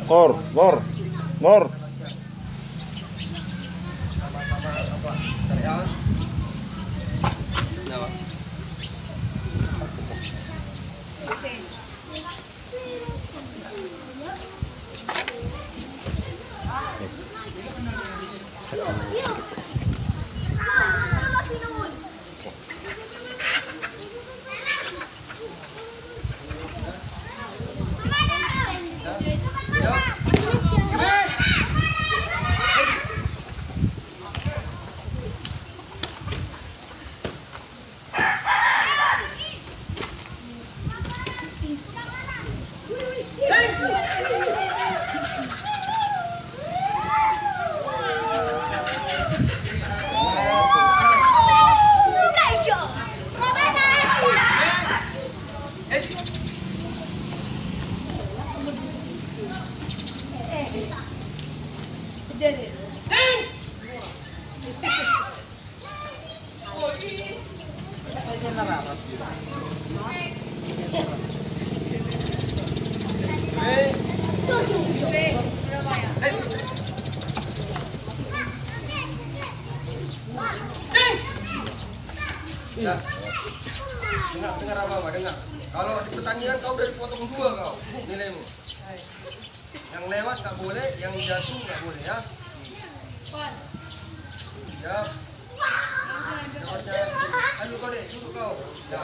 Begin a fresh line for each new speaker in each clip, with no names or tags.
Ngor.
Dengar apa? Dengar. Kalau di pertandingan kau udah dipotong dua kau nilaimu. Yang lewat nggak boleh, yang jatuh nggak boleh ya. Ya. Ayo kau deh, duduk kau. Ya.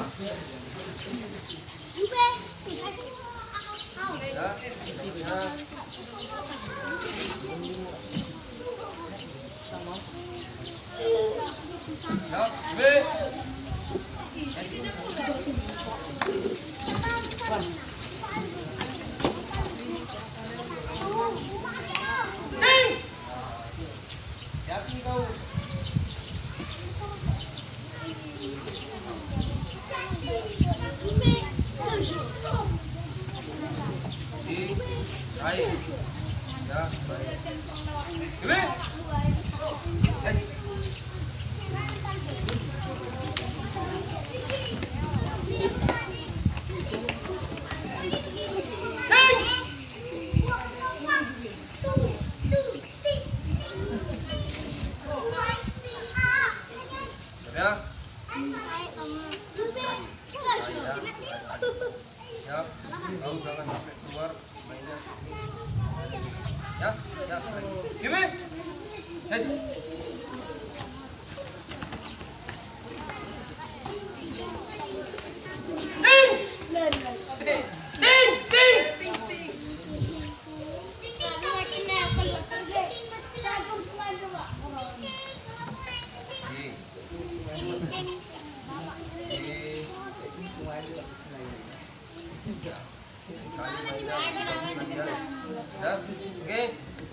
Oke,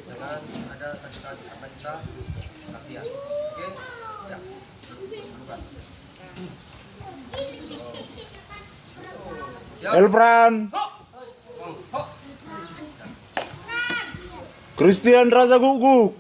dengan ada satu kali karena kita latihan. Oke, ya.
Elfran, Christian Raza Guguk.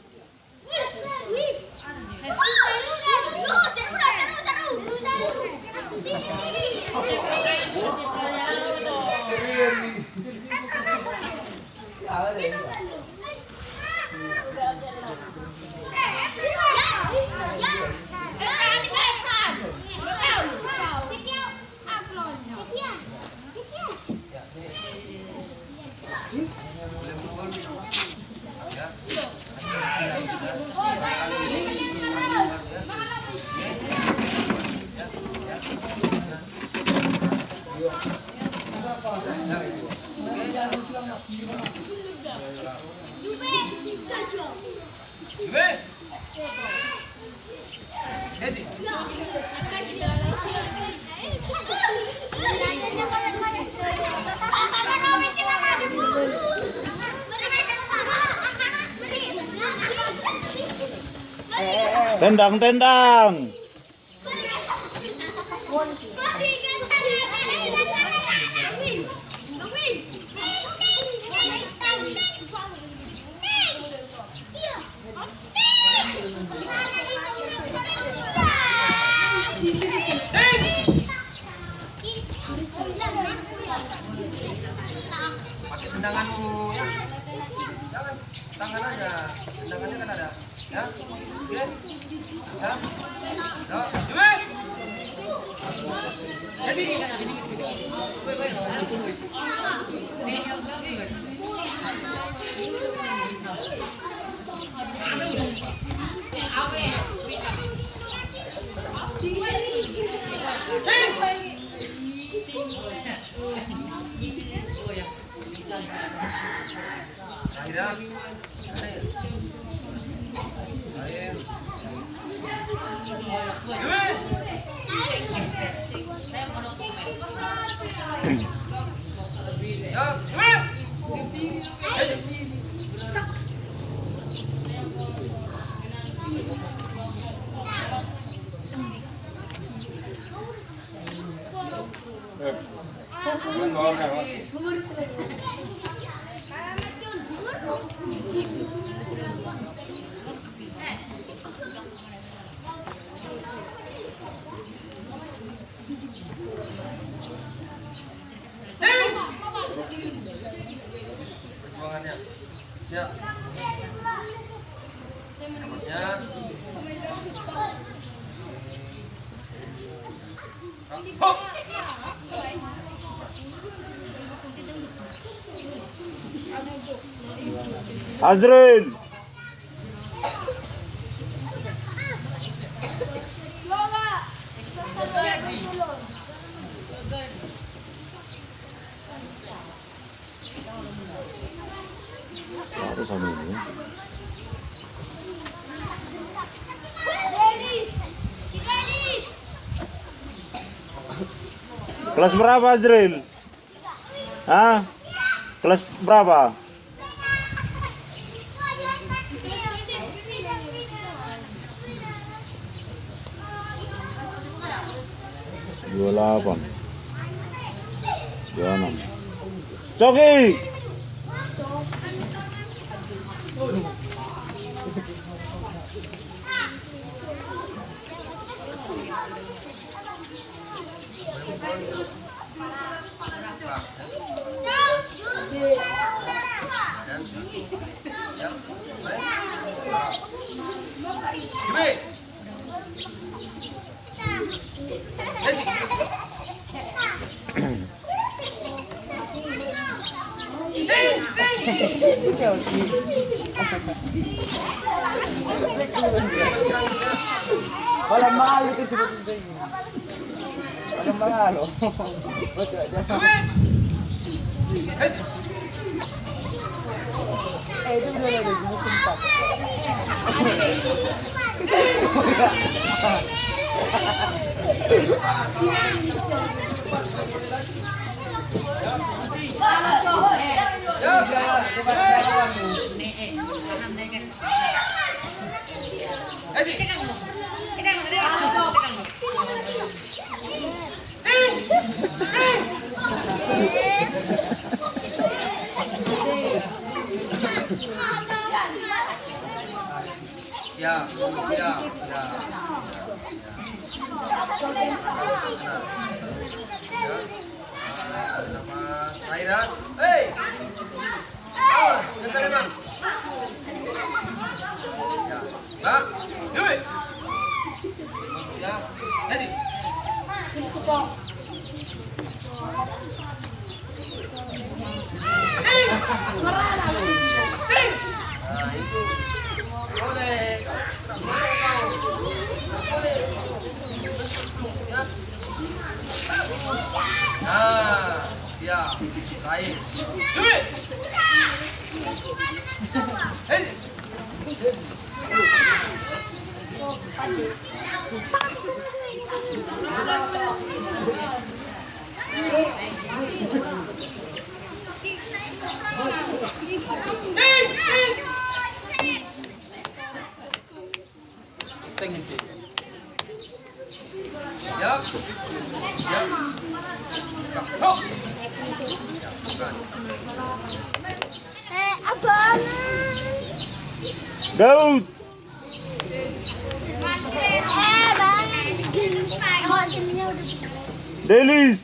Tendang.
Pakai tendanganmu ya. Jangan tangan aja. Tendangannya kan ada. Ya. Oke. Ya. Ya. Jadi perjuangannya siap. Nomornya hop.
Azril. Apa sama ini? Kelas berapa Azril? Hah? Kelas berapa? Dua 8 26 Coki.
Walang mahal ito si Batis. Walang mahal. Ito na lang gumukumpa.
Ya, ya. Nama Saira. Hey. Oh, jangan emang. Ya. Pak, yuk. Ya, kasih. Nah, itu. Boleh. Nah, ya, baik. Hei.
Abang.
Daud. Delis.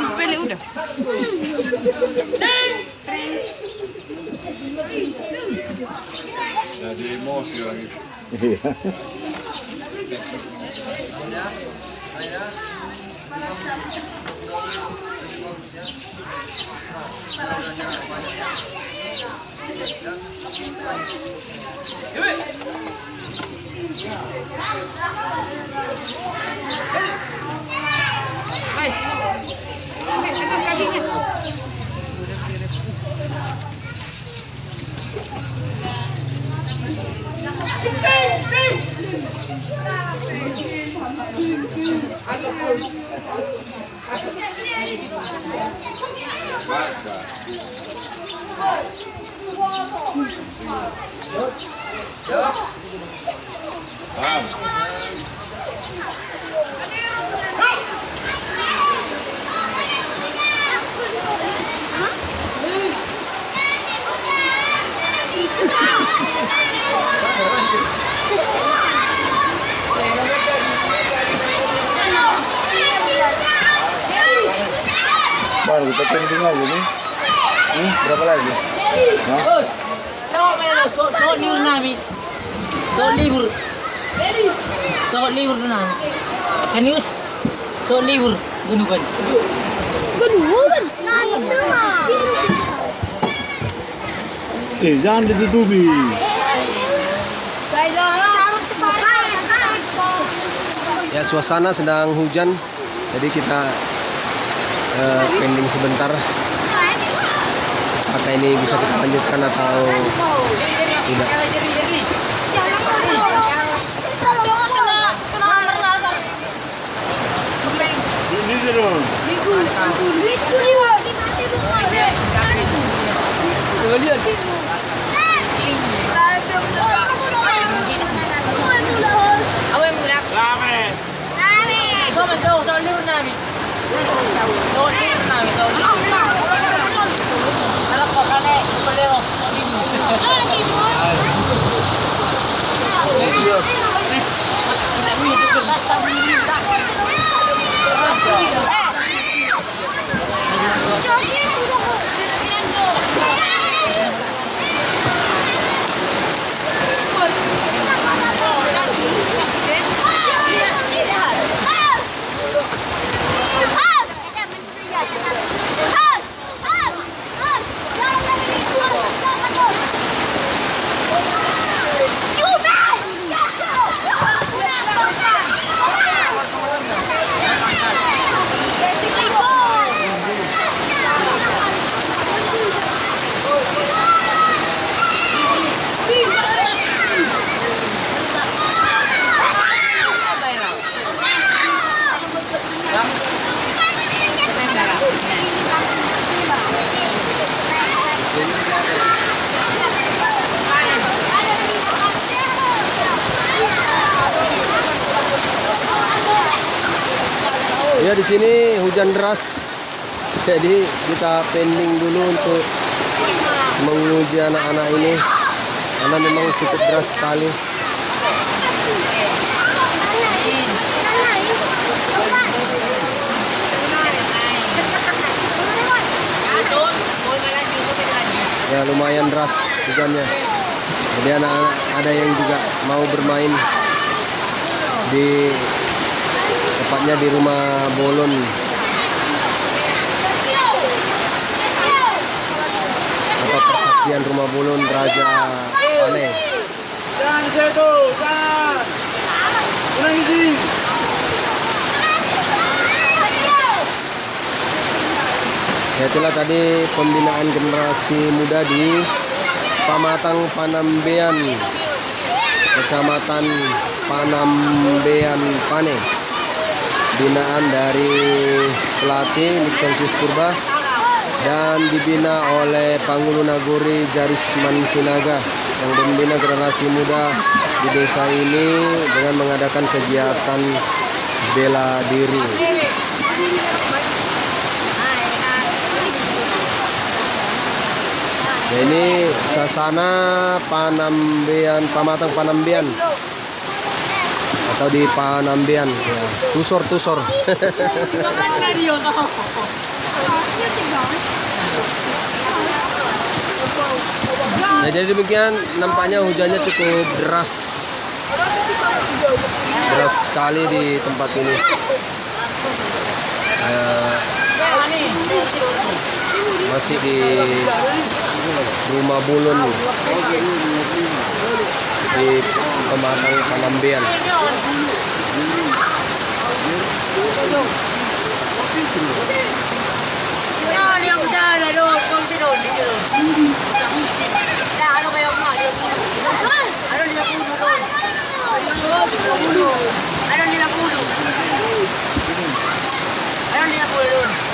Sepele udah.
Jadi emosi orang itu.
Iya. Baru kita pending aja nih. Berapa lagi? Hah?
So libur namin. So libur na. Kanius. So libur gunuban.
Genuan. Nah,
Jangan ditutupi.
Ya, suasana sedang hujan, jadi kita pending sebentar. Apakah ini bisa kita lanjutkan atau tidak?
Ini dong.
Away mo lang.
Rame.
So libur namin. So libur namin. Alam ko kane, palero.
Ya, di sini hujan deras. Jadi kita pending dulu untuk menguji anak-anak ini karena memang cukup deras sekali. Ya, lumayan deras hujannya. Jadi anak-anak ada yang juga mau bermain di tepatnya di rumah Bolon atau persaksian rumah Bolon Raja Pane.
Jangan di situ, jangan. Ulang izin.
Ya, itulah tadi pembinaan generasi muda di Pamatang Panambean, Kecamatan Panambean Pane. Binaan dari pelatih Niksensius Purba dan dibina oleh Panggulu Nagori Jarisman Sinaga yang membina generasi muda di desa ini dengan mengadakan kegiatan bela diri. Ya, ini sasana Panambean, Pamatang Panambean atau di Panambean ya. Tusor. Nah, jadi demikian nampaknya hujannya cukup deras sekali di tempat ini. Masih di rumah Bulun di Pamatang Panambean.
Ano nila pulo?